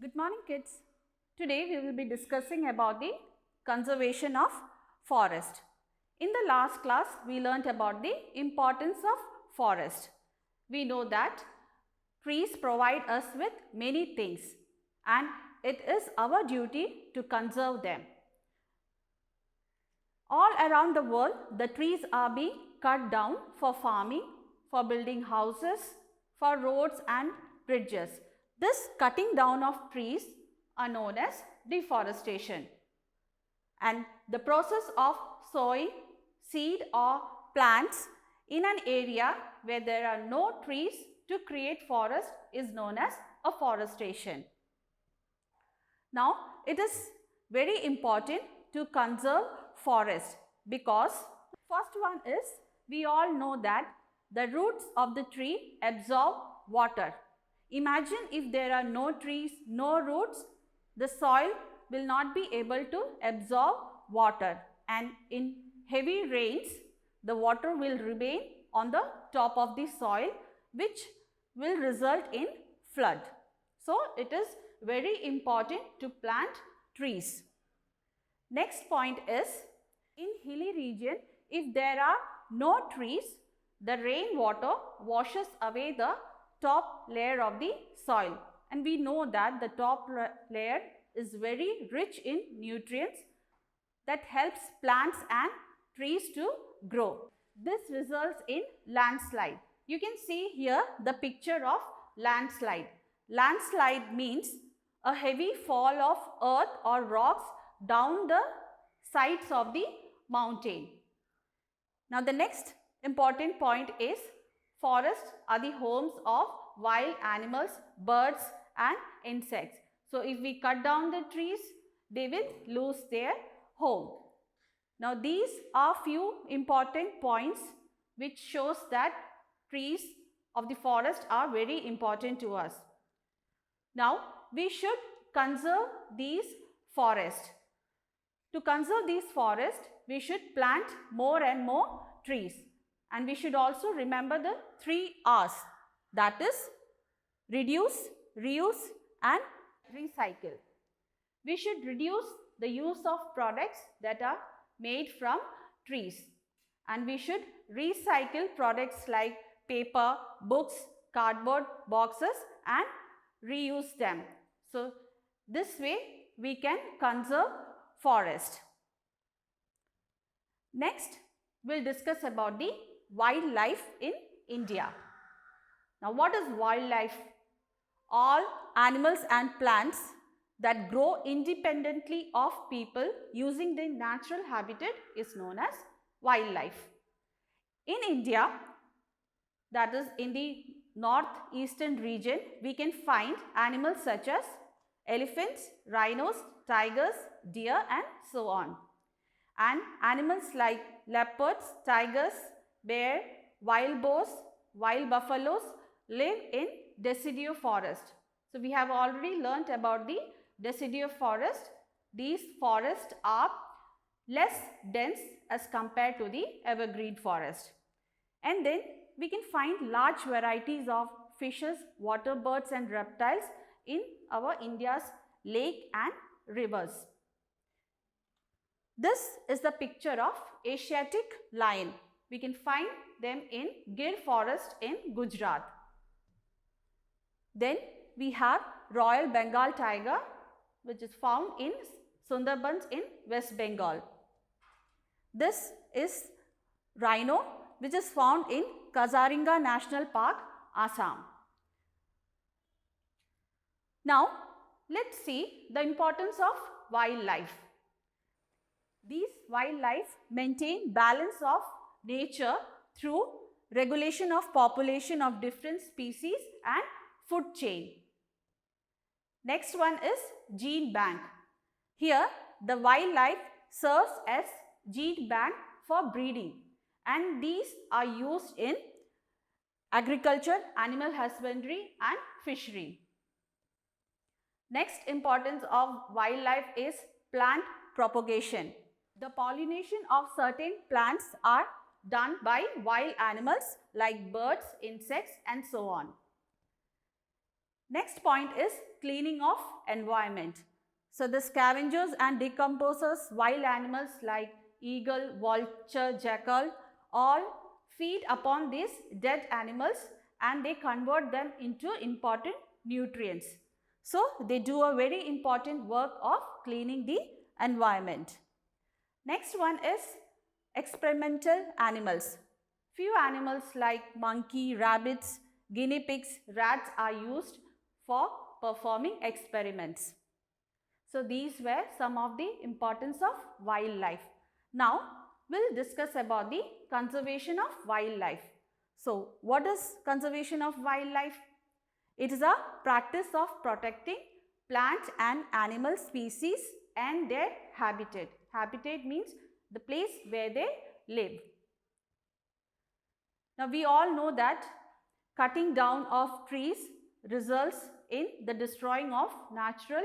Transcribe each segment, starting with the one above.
Good morning kids. Today we will be discussing about the conservation of forest. In the last class we learnt about the importance of forest. We know that trees provide us with many things and it is our duty to conserve them. All around the world the trees are being cut down for farming, for building houses, for roads and bridges. This cutting down of trees are known as deforestation, and the process of sowing seed or plants in an area where there are no trees to create forest is known as afforestation. Now, it is very important to conserve forest because first one is, we all know that the roots of the tree absorb water. Imagine if there are no trees, no roots, the soil will not be able to absorb water, and in heavy rains the water will remain on the top of the soil, which will result in flood. So, it is very important to plant trees. Next point is, in hilly region if there are no trees, the rainwater washes away the top layer of the soil, and we know that the top layer is very rich in nutrients that helps plants and trees to grow. This results in landslide. You can see here the picture of landslide. Landslide means a heavy fall of earth or rocks down the sides of the mountain. Now, the next important point is, forests are the homes of wild animals, birds and insects. So, if we cut down the trees, they will lose their home. Now, these are few important points which shows that trees of the forest are very important to us. Now, we should conserve these forests. To conserve these forests, we should plant more and more trees. And we should also remember the 3 R's, that is reduce, reuse and recycle. We should reduce the use of products that are made from trees, and we should recycle products like paper, books, cardboard boxes and reuse them. So, this way we can conserve forest. Next, we will discuss about the wildlife in India. Now, what is wildlife? All animals and plants that grow independently of people using their natural habitat is known as wildlife. In India, that is in the northeastern region, we can find animals such as elephants, rhinos, tigers, deer and so on. And animals like leopards, tigers, bear, wild boars, wild buffaloes live in deciduous forest. So, we have already learnt about the deciduous forest. These forests are less dense as compared to the evergreen forest. And then we can find large varieties of fishes, water birds and reptiles in our India's lake and rivers. This is the picture of Asiatic lion. We can find them in Gir forest in Gujarat. Then we have Royal Bengal tiger, which is found in Sundarbans in West Bengal. This is rhino, which is found in Kazaringa National Park, Assam. Now, let us see the importance of wildlife. These wildlife maintain balance of nature through regulation of population of different species and food chain. Next one is gene bank. Here the wildlife serves as gene bank for breeding, and these are used in agriculture, animal husbandry and fishery. Next importance of wildlife is plant propagation. The pollination of certain plants are done by wild animals like birds, insects and so on. Next point is cleaning of environment. So the scavengers and decomposers, wild animals like eagle, vulture, jackal, all feed upon these dead animals and they convert them into important nutrients. So they do a very important work of cleaning the environment. Next one is experimental animals. Few animals like monkey, rabbits, guinea pigs, rats are used for performing experiments. So these were some of the importance of wildlife. Now we'll discuss about the conservation of wildlife. So what is conservation of wildlife? It is a practice of protecting plant and animal species and their habitat. Habitat means the place where they live. Now we all know that cutting down of trees results in the destroying of natural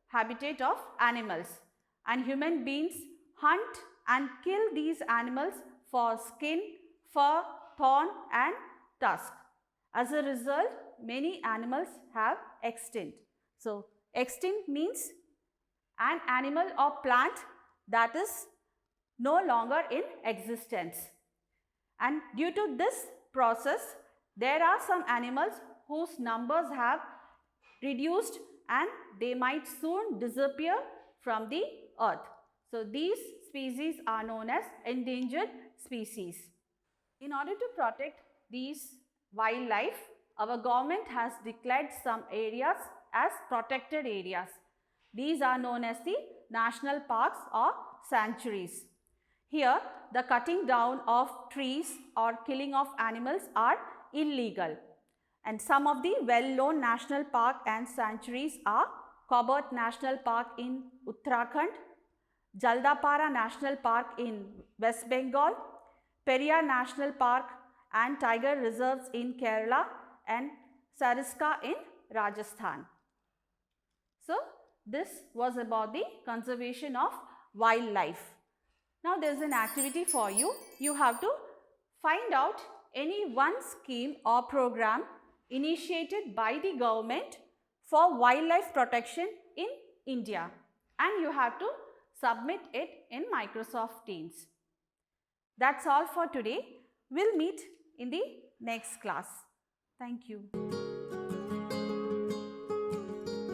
habitat of animals, and human beings hunt and kill these animals for skin, fur, thorn and tusk. As a result, many animals have extinct. So extinct means an animal or plant that is no longer in existence. And due to this process, there are some animals whose numbers have reduced and they might soon disappear from the earth. So these species are known as endangered species. In order to protect these wildlife, our government has declared some areas as protected areas. These are known as the national parks or sanctuaries. Here, the cutting down of trees or killing of animals are illegal. And some of the well-known national park and sanctuaries are Cobalt National Park in Uttarakhand, Jaldapara National Park in West Bengal, Periyar National Park and tiger reserves in Kerala and Sariska in Rajasthan. So this was about the conservation of wildlife. Now there is an activity for you. You have to find out any one scheme or program initiated by the government for wildlife protection in India, and you have to submit it in Microsoft Teams. That's all for today. We'll meet in the next class. Thank you.